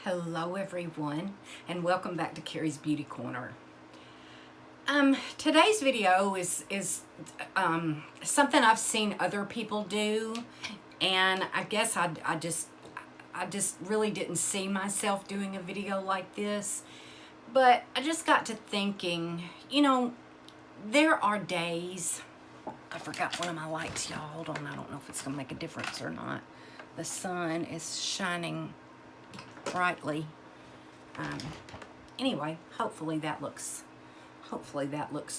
Hello everyone, and welcome back to Carrie's Beauty Corner. Today's video is something I've seen other people do, and I guess I just really didn't see myself doing a video like this. But I just got to thinking, you know, there are days. I forgot one of my lights, y'all. Hold on, I don't know if it's gonna make a difference or not. The sun is shining brightly. Anyway, hopefully that looks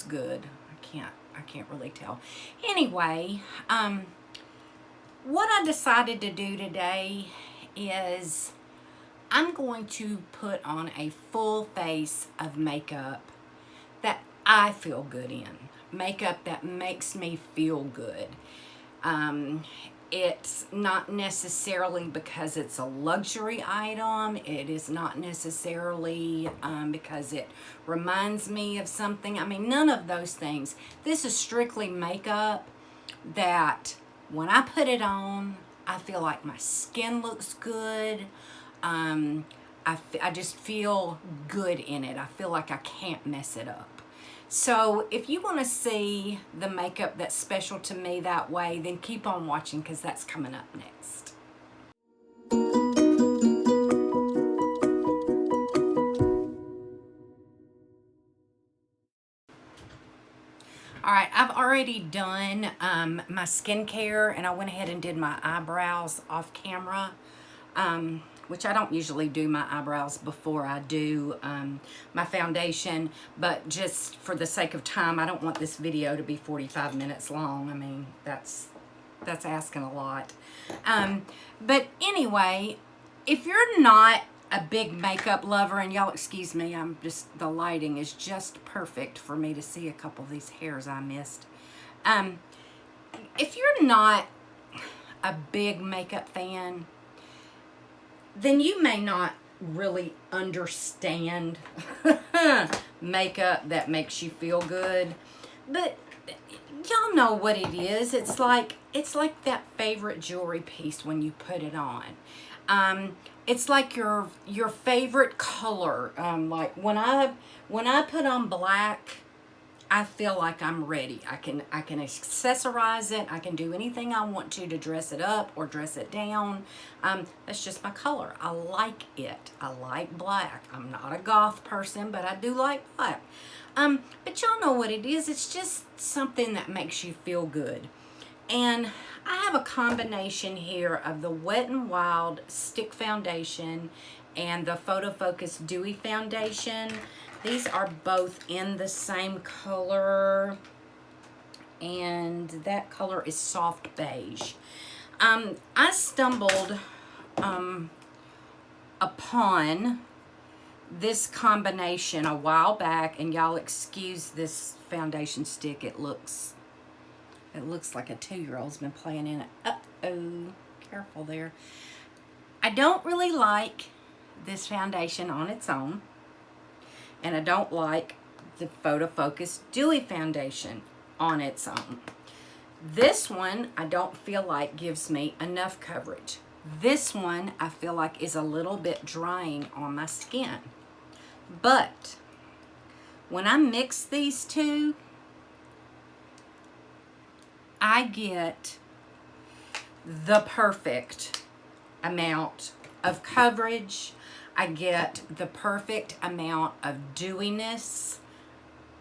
good. I can't really tell. Anyway, what I decided to do today is I'm going to put on a full face of makeup that I feel good in. Makeup that makes me feel good. It's not necessarily because it's a luxury item. It is not necessarily because it reminds me of something. I mean, none of those things. This is strictly makeup that when I put it on, I feel like my skin looks good. I just feel good in it. I feel like I can't mess it up. So if you want to see the makeup that's special to me that way, then keep on watching because that's coming up next. All right, I've already done my skincare, and I went ahead and did my eyebrows off camera. Which I don't usually do my eyebrows before I do my foundation, but just for the sake of time, I don't want this video to be 45 minutes long. I mean, that's asking a lot. But anyway, if you're not a big makeup lover, and y'all excuse me, the lighting is just perfect for me to see a couple of these hairs I missed. If you're not a big makeup fan, then you may not really understand makeup that makes you feel good. But y'all know what it is. It's like that favorite jewelry piece when you put it on. It's like your favorite color. Like when I put on black, I feel like I'm ready. I can accessorize it. I can do anything I want to dress it up or dress it down. That's just my color. I like it. I like black. I'm not a goth person, but I do like black. But y'all know what it is. It's just something that makes you feel good. And I have a combination here of the Wet n Wild Stick Foundation and the Photo Focus Dewy Foundation. These are both in the same color, and that color is soft beige. I stumbled upon this combination a while back, and y'all excuse this foundation stick. It looks like a 2-year-old's been playing in it. Uh-oh, careful there. I don't really like this foundation on its own. And I don't like the Photo Focus Dewy Foundation on its own. This one, I don't feel like gives me enough coverage. This one, I feel like is a little bit drying on my skin. But when I mix these two, I get the perfect amount of coverage. I get the perfect amount of dewiness.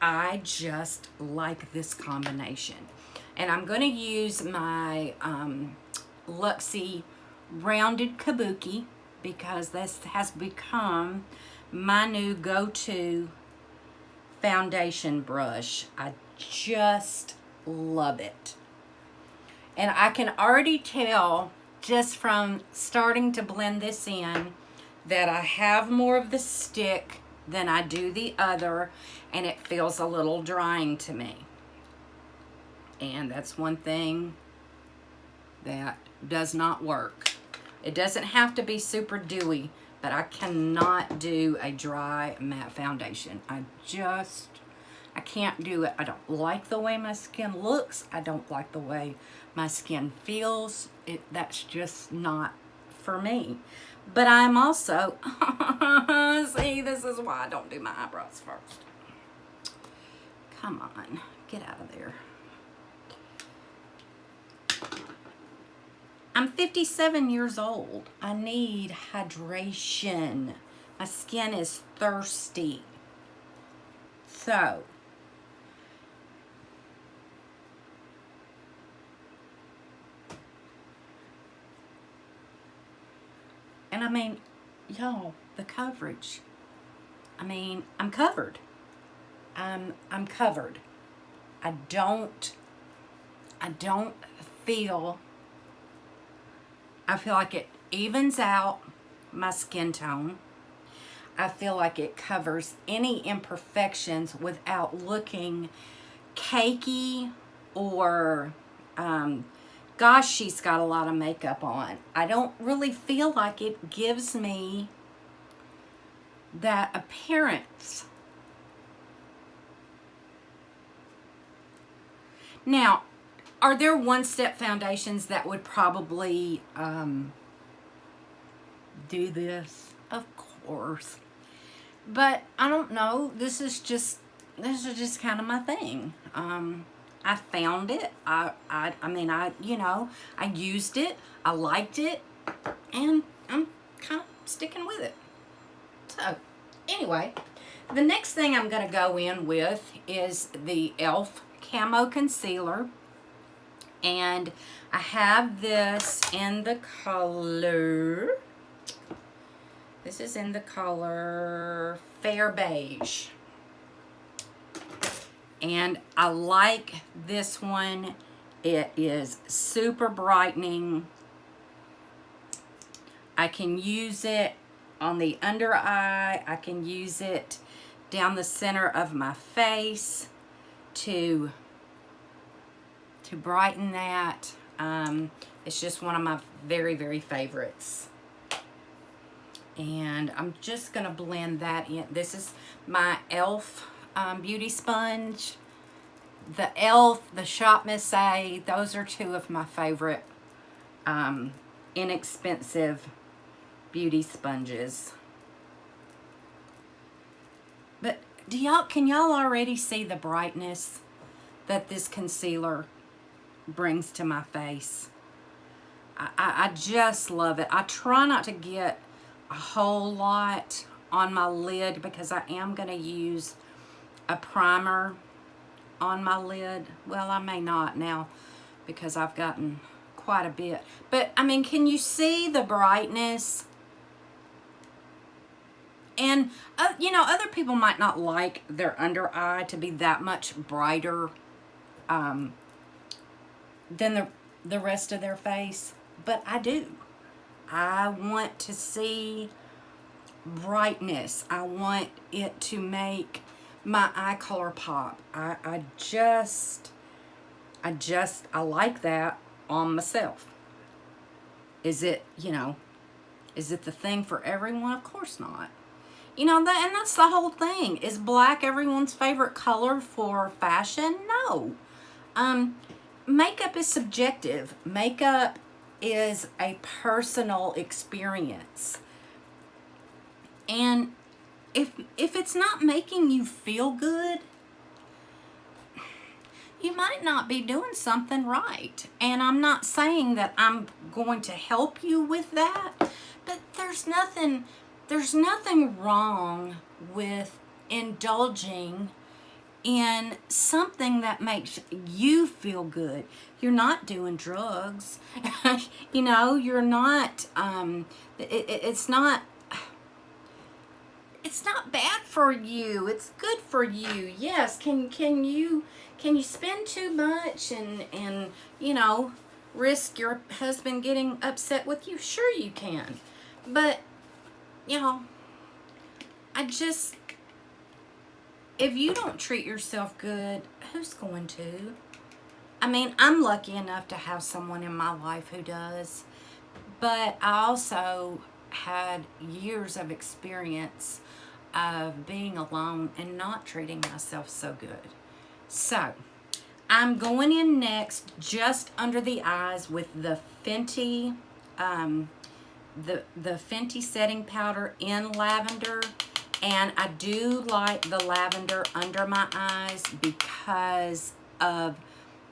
I just like this combination. And I'm going to use my Luxie Rounded Kabuki because this has become my new go-to foundation brush. I just love it. And I can already tell just from starting to blend this in that I have more of the stick than I do the other, and it feels a little drying to me. And that's one thing that does not work. It doesn't have to be super dewy, but I cannot do a dry matte foundation. I can't do it. I don't like the way my skin looks. I don't like the way my skin feels. That's just not for me. But I'm also, see, this is why I don't do my eyebrows first. Come on, get out of there. I'm 57 years old. I need hydration. My skin is thirsty. So, and I mean, y'all, the coverage. I mean, I'm covered. I'm covered. I don't feel, I feel like it evens out my skin tone. I feel like it covers any imperfections without looking cakey or, gosh, she's got a lot of makeup on. I don't really feel like it gives me that appearance. Now, are there one-step foundations that would probably do this? Of course. But I don't know. This is just kind of my thing. I found it. I mean, you know, I used it. I liked it. And I'm kind of sticking with it. So, anyway, the next thing I'm going to go in with is the e.l.f. Camo Concealer. And I have this in the color, this is in the color Fair Beige. And I like this one. It is super brightening. I can use it on the under eye. I can use it down the center of my face to brighten that. It's just one of my very, very favorites. And I'm just going to blend that in. This is my e.l.f. Beauty Sponge. The e.l.f., the Shop Miss A, those are two of my favorite inexpensive beauty sponges. But can y'all already see the brightness that this concealer brings to my face? I just love it. I try not to get a whole lot on my lid because I am going to use a primer on my lid. Well, I may not now because I've gotten quite a bit. But, I mean, can you see the brightness? And, you know, other people might not like their under eye to be that much brighter than the rest of their face. But I do. I want to see brightness. I want it to make my eye color pop. I like that on myself. Is it, you know, is it the thing for everyone? Of course not. You know, and that's the whole thing. Is black everyone's favorite color for fashion? No. Makeup is subjective. Makeup is a personal experience. And if it's not making you feel good, you might not be doing something right. And I'm not saying that I'm going to help you with that, but there's nothing wrong with indulging in something that makes you feel good. You're not doing drugs. You know, you're not, it's not bad for you. It's good for you. Yes. Can you spend too much and you know, risk your husband getting upset with you? Sure you can. But, you know, if you don't treat yourself good, who's going to? I mean, I'm lucky enough to have someone in my life who does, but I also had years of experience of being alone and not treating myself so good. So, I'm going in next just under the eyes with the Fenty the Fenty setting powder in lavender, and I do like the lavender under my eyes because of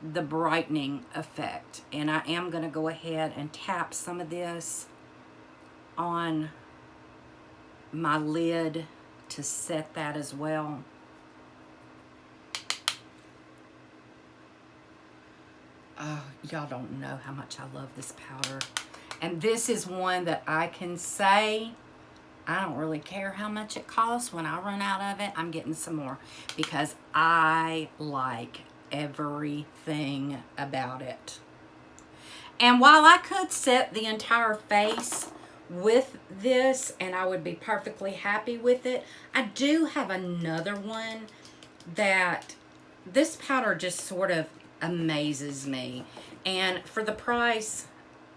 the brightening effect. And I am going to go ahead and tap some of this on my lid to set that as well. Oh, y'all don't know how much I love this powder. And this is one that I can say, I don't really care how much it costs. When I run out of it, I'm getting some more because I like everything about it. And while I could set the entire face with this and I would be perfectly happy with it, I do have another one that this powder just sort of amazes me. And for the price,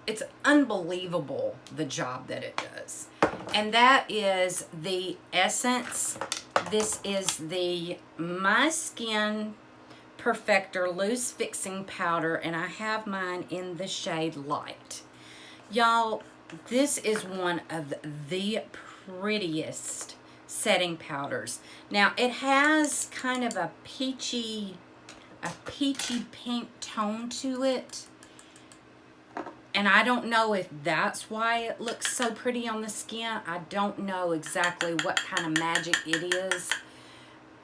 it's unbelievable the job that it does. And that is the Essence. This is the My Skin Perfector Loose Fixing Powder, and I have mine in the shade Light. Y'all, this is one of the prettiest setting powders. Now, it has kind of a peachy pink tone to it. And I don't know if that's why it looks so pretty on the skin. I don't know exactly what kind of magic it is.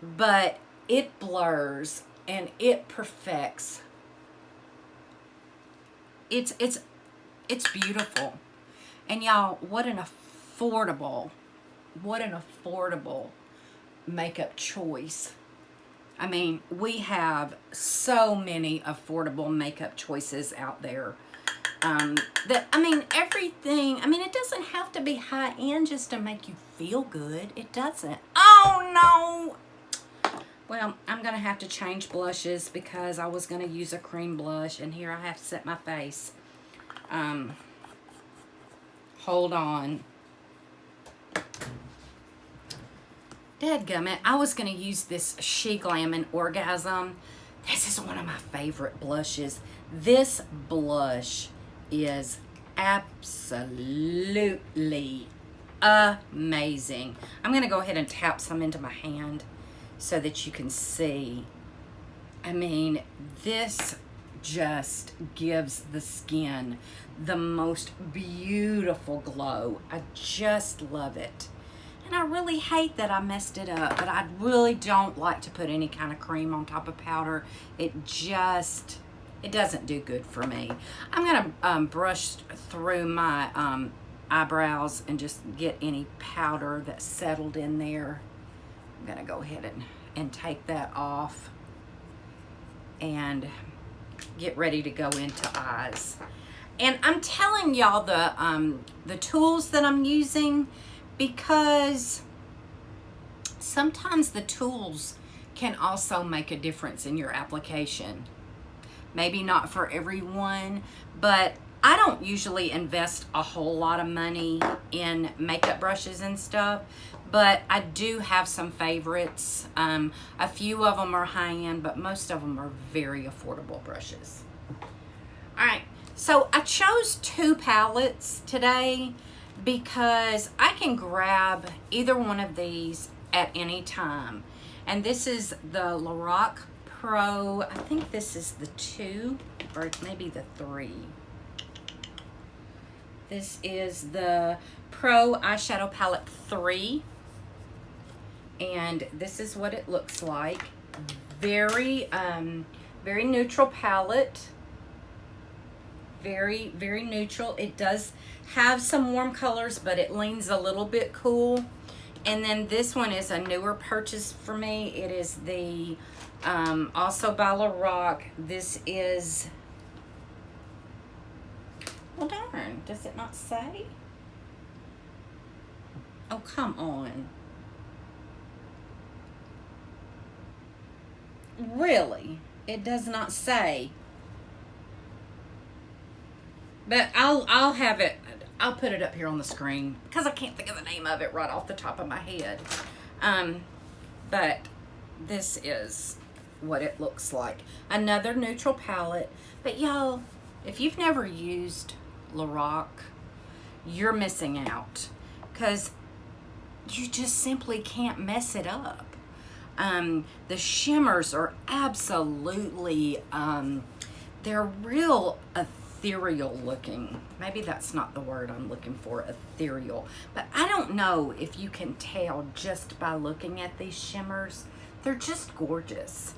But it blurs and it perfects. It's beautiful. And y'all, what an affordable makeup choice. I mean, we have so many affordable makeup choices out there. Everything, it doesn't have to be high-end just to make you feel good. It doesn't. Oh, no! Well, I'm going to have to change blushes because I was going to use a cream blush, and here I have to set my face. Hold on. Dadgummit, I was going to use this She Glam Orgasm. This is one of my favorite blushes. This blush is absolutely amazing. I'm going to go ahead and tap some into my hand so that you can see. This just gives the skin the most beautiful glow. I just love it. And I really hate that I messed it up, but I really don't like to put any kind of cream on top of powder. It doesn't do good for me. I'm gonna brush through my eyebrows and just get any powder that's settled in there. I'm gonna go ahead and take that off and get ready to go into eyes. And I'm telling y'all the tools that I'm using, because sometimes the tools can also make a difference in your application. Maybe not for everyone, but I don't usually invest a whole lot of money in makeup brushes and stuff, but I do have some favorites. A few of them are high-end, but most of them are very affordable brushes. All right, so I chose 2 palettes today because I can grab either one of these at any time. And this is the Lorac Pro, I think this is the 2 or maybe the 3. This is the Pro Eyeshadow Palette 3. And this is what it looks like. Very neutral palette. Very, very neutral. It does have some warm colors, but it leans a little bit cool. And then this one is a newer purchase for me. It is the also by Lorac. This is, well, darn, does it not say? Oh, come on. Really? It does not say. But I'll have it, I'll put it up here on the screen because I can't think of the name of it right off the top of my head. But this is what it looks like. Another neutral palette. But y'all, if you've never used Lorac, you're missing out, because you just simply can't mess it up. The shimmers are absolutely, they're real ethereal looking. Maybe that's not the word I'm looking for, ethereal. But I don't know if you can tell just by looking at these shimmers. They're just gorgeous.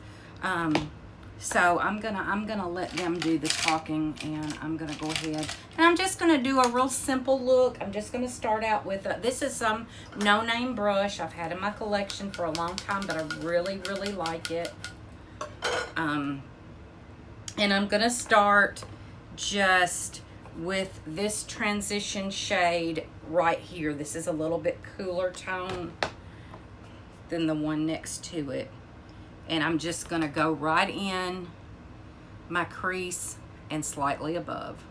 So I'm gonna let them do the talking, and I'm gonna go ahead and I'm just gonna do a real simple look. I'm just gonna start out with this is some no-name brush I've had in my collection for a long time, but I really like it. And I'm gonna start just with this transition shade right here. This is a little bit cooler tone than the one next to it. And I'm just gonna go right in my crease and slightly above.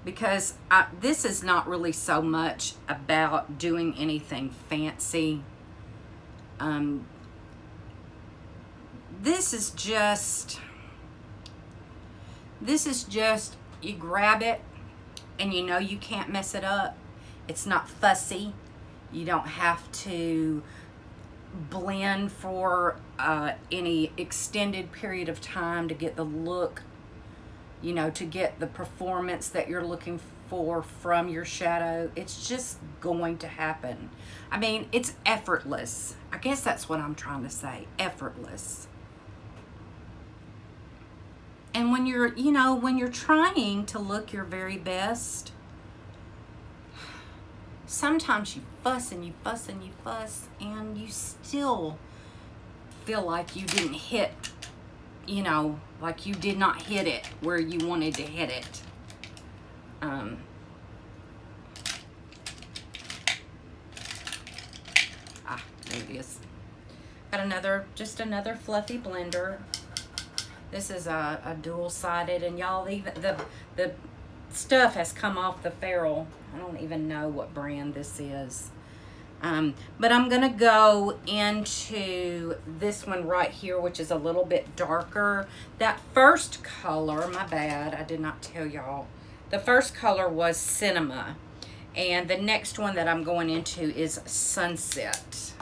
Because this is not really so much about doing anything fancy. This is just, you grab it and you know you can't mess it up. It's not fussy. You don't have to blend for any extended period of time to get the look, you know, to get the performance that you're looking for from your shadow. It's just going to happen. I mean, it's effortless. I guess that's what I'm trying to say, effortless. And when you're, you know, when you're trying to look your very best, sometimes you fuss and you fuss and you fuss, and you still feel like you didn't hit, you know, like you did not hit it where you wanted to hit it. There it is. Got another, just another fluffy blender. This is a dual-sided, and y'all, even the stuff has come off the ferrule. I don't even know what brand this is. But I'm gonna go into this one right here, which is a little bit darker. That first color, my bad, I did not tell y'all. The first color was Cinema, and the next one that I'm going into is Sunset.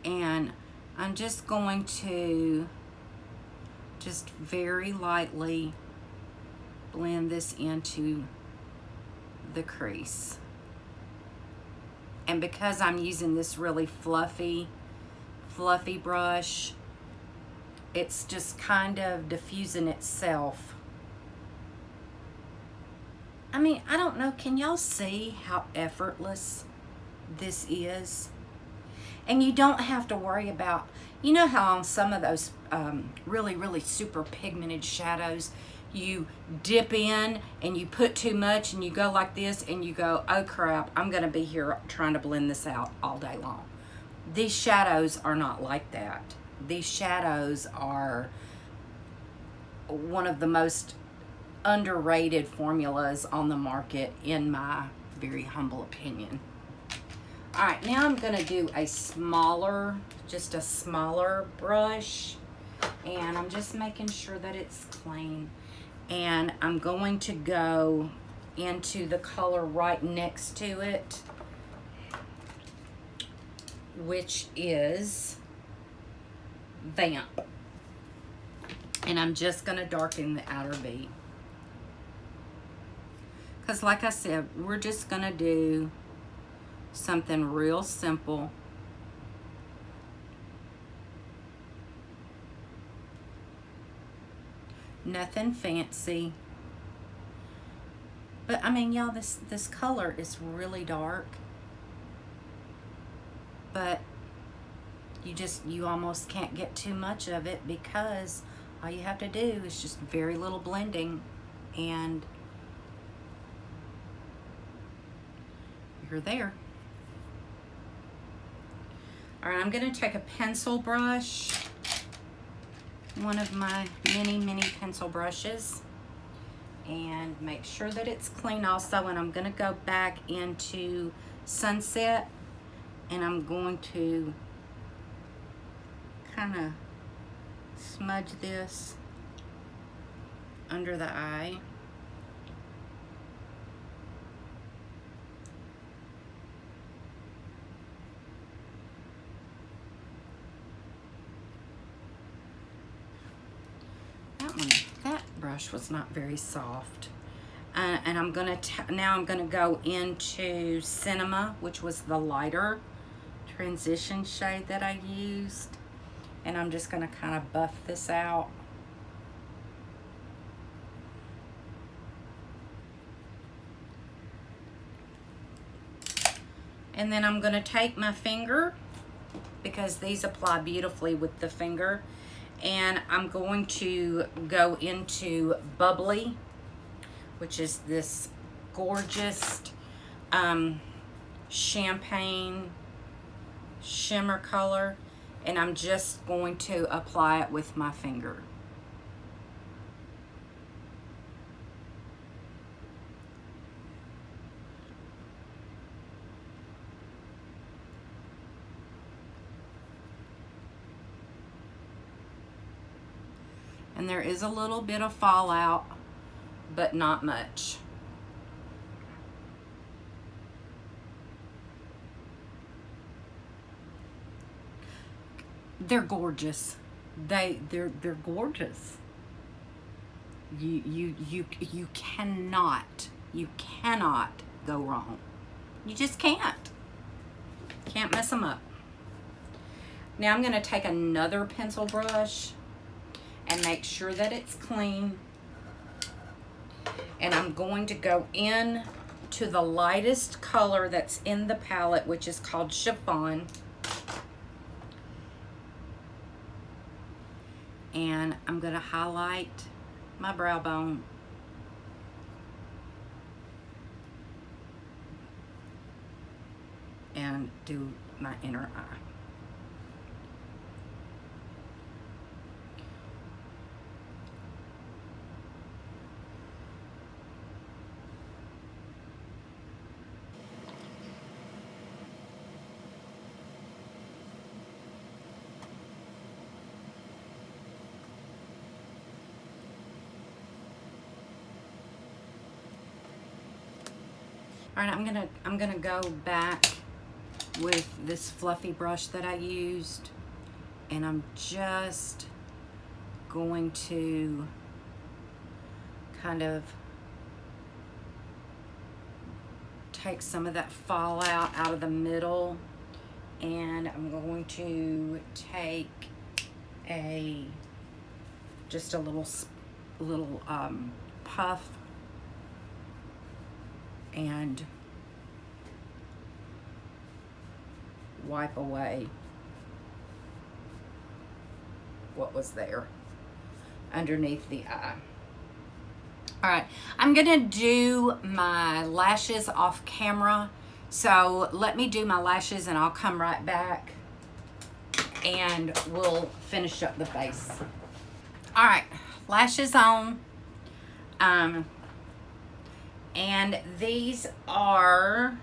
And I'm just going to just very lightly blend this into the crease. And because I'm using this really fluffy brush, it's just kind of diffusing itself. I mean, I don't know, can y'all see how effortless this is? And you don't have to worry about, you know how on some of those really super pigmented shadows, you dip in and you put too much and you go like this and you go, oh crap, I'm gonna be here trying to blend this out all day long. These shadows are not like that. These shadows are one of the most underrated formulas on the market, in my very humble opinion. All right, now I'm gonna do a smaller, just a smaller brush, and I'm just making sure that it's clean. And I'm going to go into the color right next to it, which is Vamp. And I'm just gonna darken the outer V. Because like I said, we're just gonna do something real simple. Nothing fancy. But I mean, y'all, this color is really dark. But you almost can't get too much of it, because all you have to do is just very little blending and you're there. All right, I'm gonna take a pencil brush, one of my mini pencil brushes, and make sure that it's clean also. And I'm gonna go back into Sunset, and I'm going to kind of smudge this under the eye. brush was not very soft. And I'm gonna now I'm gonna go into Cinema, which was the lighter transition shade that I used, and I'm just gonna kind of buff this out. And then I'm gonna take my finger, because these apply beautifully with the finger, and I'm going to go into Bubbly, which is this gorgeous champagne shimmer color, and I'm just going to apply it with my finger. And there is a little bit of fallout, but not much. They're gorgeous. They're gorgeous. You cannot go wrong. You just can't. Can't mess them up. Now I'm going to take another pencil brush and make sure that it's clean. And I'm going to go in to the lightest color that's in the palette, which is called Chiffon. And I'm going to highlight my brow bone. And do my inner eye. All right, I'm gonna go back with this fluffy brush that I used, and I'm just going to kind of take some of that fallout out of the middle, and I'm going to take just a little puff and wipe away what was there underneath the eye. All right, I'm gonna do my lashes off camera, so let me do my lashes and I'll come right back and we'll finish up the face. All right, lashes on. And these are,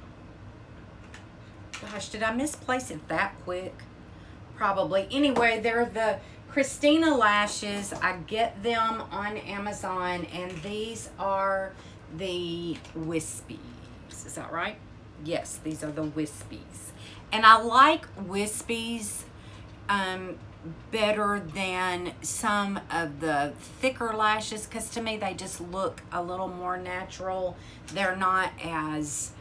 gosh, did I misplace it that quick? Probably. Anyway, they're the Christina lashes. I get them on Amazon, and these are the Wispies. Is that right? Yes, these are the Wispies. And I like Wispies better than some of the thicker lashes, because to me they just look a little more natural. They're not as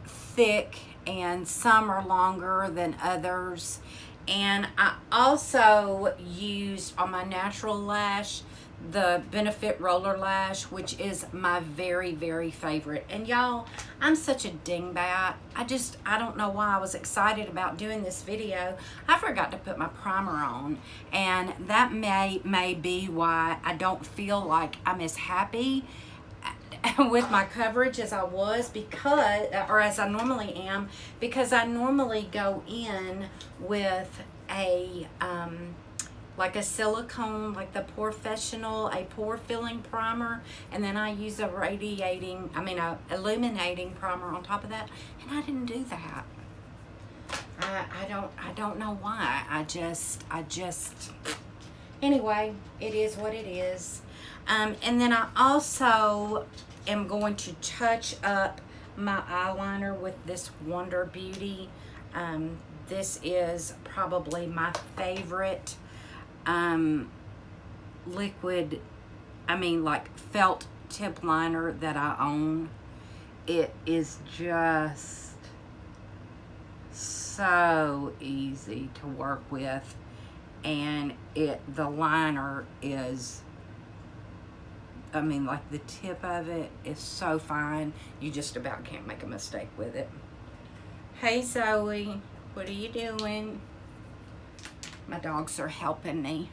thick, and some are longer than others. And I also used on my natural lash the Benefit Roller Lash, which is my very, very favorite. And y'all, I'm such a dingbat. I don't know why I was excited about doing this video. I forgot to put my primer on, and that may be why I don't feel like I'm as happy with my coverage as I was, because, or as I normally am, because I normally go in with a like a silicone, like the Professional, a pore filling primer, and then I use a illuminating primer on top of that, and I didn't do that. I don't know why. I just anyway, it is what it is. And then I also am going to touch up my eyeliner with this Wonder Beauty. This is probably my favorite liquid I mean, like felt tip liner that I own. It is just so easy to work with, and the liner is, I mean, like the tip of it is so fine, you just about can't make a mistake with it. Hey Zoe, what are you doing? My dogs are helping me.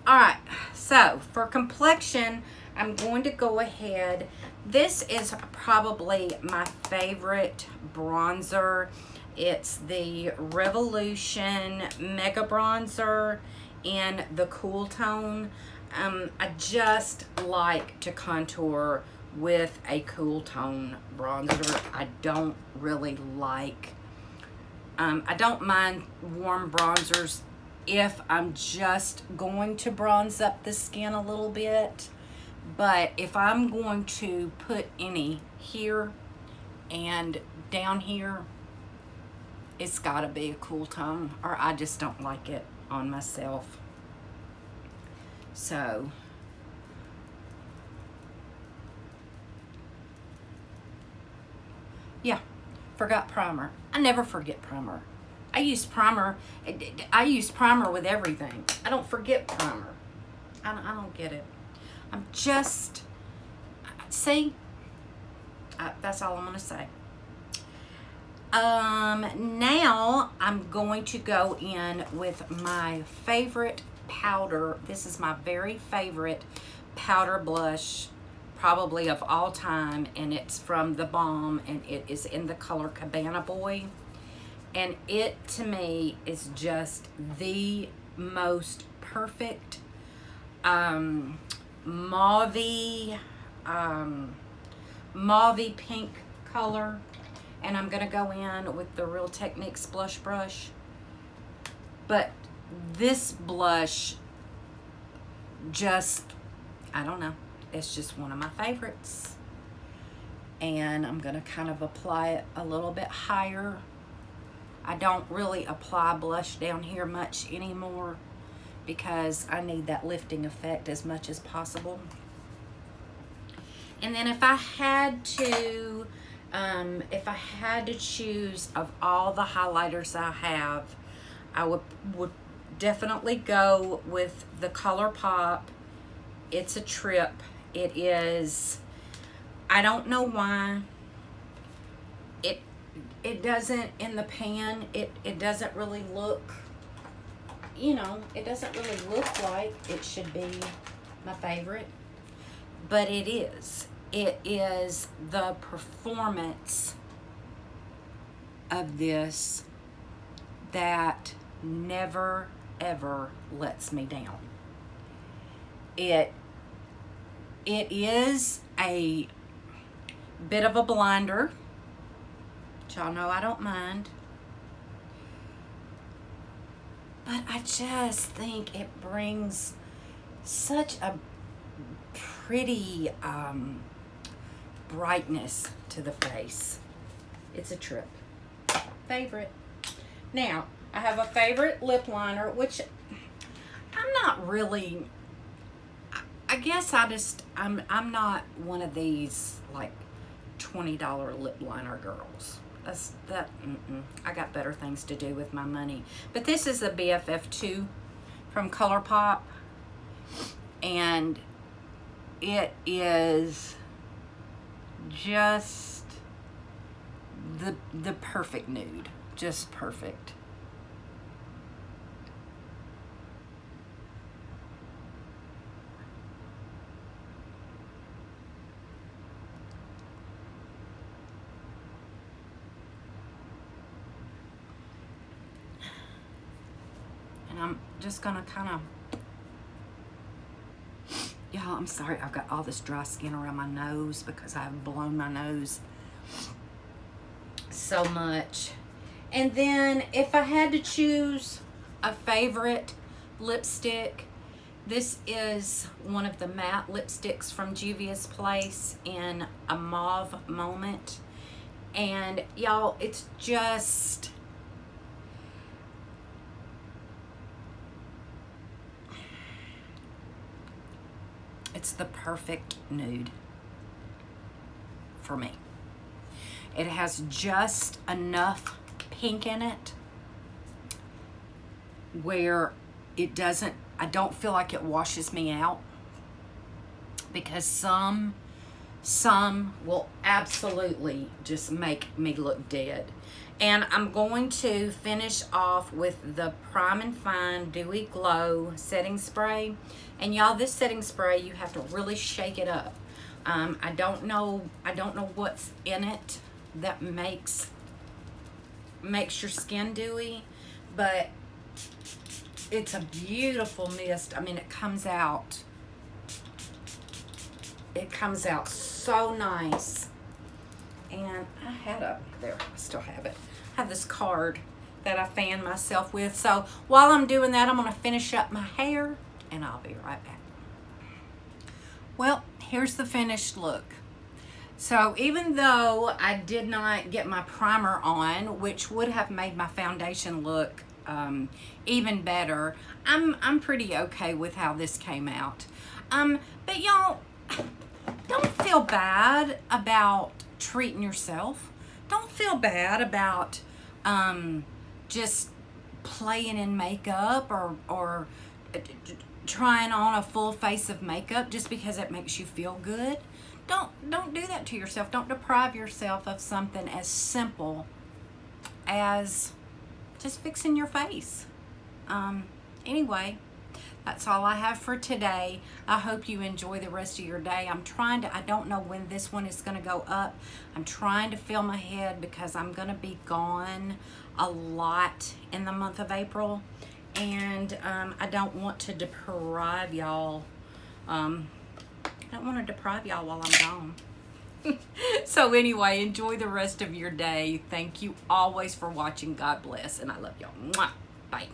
All right, so for complexion, I'm going to go ahead. This is probably my favorite bronzer. It's the Revolution Mega Bronzer in the cool tone. I just like to contour with a cool tone bronzer. I don't really like, I don't mind warm bronzers if I'm just going to bronze up the skin a little bit. But if I'm going to put any here and down here, it's gotta be a cool tone, or I just don't like it on myself. So, yeah, forgot primer. I never forget primer. I use primer with everything. I don't forget primer. I don't get it. I'm just, see, that's all I'm gonna say. Now I'm going to go in with my favorite powder. This is my very favorite powder blush, probably of all time, and it's from The Balm, and it is in the color Cabana Boy. And it, to me, is just the most perfect mauvey pink color. And I'm gonna go in with the Real Techniques blush brush. But this blush just, I don't know, it's just one of my favorites. And I'm gonna kind of apply it a little bit higher. I don't really apply blush down here much anymore because I need that lifting effect as much as possible. And then if I had to choose of all the highlighters I have, I would definitely go with the Colourpop. It's a trip. It is, I don't know why. It doesn't, in the pan, it doesn't really look, you know, it doesn't really look like it should be my favorite, but it is. It is the performance of this that never, ever lets me down. It is a bit of a blinder. Y'all know I don't mind. But I just think it brings such a pretty brightness to the face. It's a trip. Favorite. Now, I have a favorite lip liner, which I'm not really, I guess I'm not one of these like $20 lip liner girls. I got better things to do with my money. But this is the BFF2 from Colourpop, and it is just the perfect nude, just perfect. And I'm just gonna kind of, y'all, I'm sorry, I've got all this dry skin around my nose because I've blown my nose so much. And then if I had to choose a favorite lipstick, this is one of the matte lipsticks from Juvia's Place in a Mauve Moment. And y'all, it's just, it's the perfect nude for me. It has just enough pink in it where it doesn't, I don't feel like it washes me out, because some will absolutely just make me look dead. And I'm going to finish off with the Prime and Fine Dewy Glow setting spray. And y'all, this setting spray, you have to really shake it up. I don't know what's in it that makes your skin dewy, but it's a beautiful mist. I mean, it comes out so nice. And I had I still have it. I have this card that I fan myself with. So while I'm doing that, I'm gonna finish up my hair and I'll be right back. Well, here's the finished look. So even though I did not get my primer on, which would have made my foundation look even better, I'm pretty okay with how this came out. But y'all, don't feel bad about treating yourself. Don't feel bad about just playing in makeup or trying on a full face of makeup just because it makes you feel good. Don't do that to yourself. Don't deprive yourself of something as simple as just fixing your face. Anyway, that's all I have for today. I hope you enjoy the rest of your day. I don't know when this one is going to go up. I'm trying to fill my head because I'm going to be gone a lot in the month of April. And I don't want to deprive y'all. I don't want to deprive y'all while I'm gone. So anyway, enjoy the rest of your day. Thank you always for watching. God bless. And I love y'all. Mwah. Bye.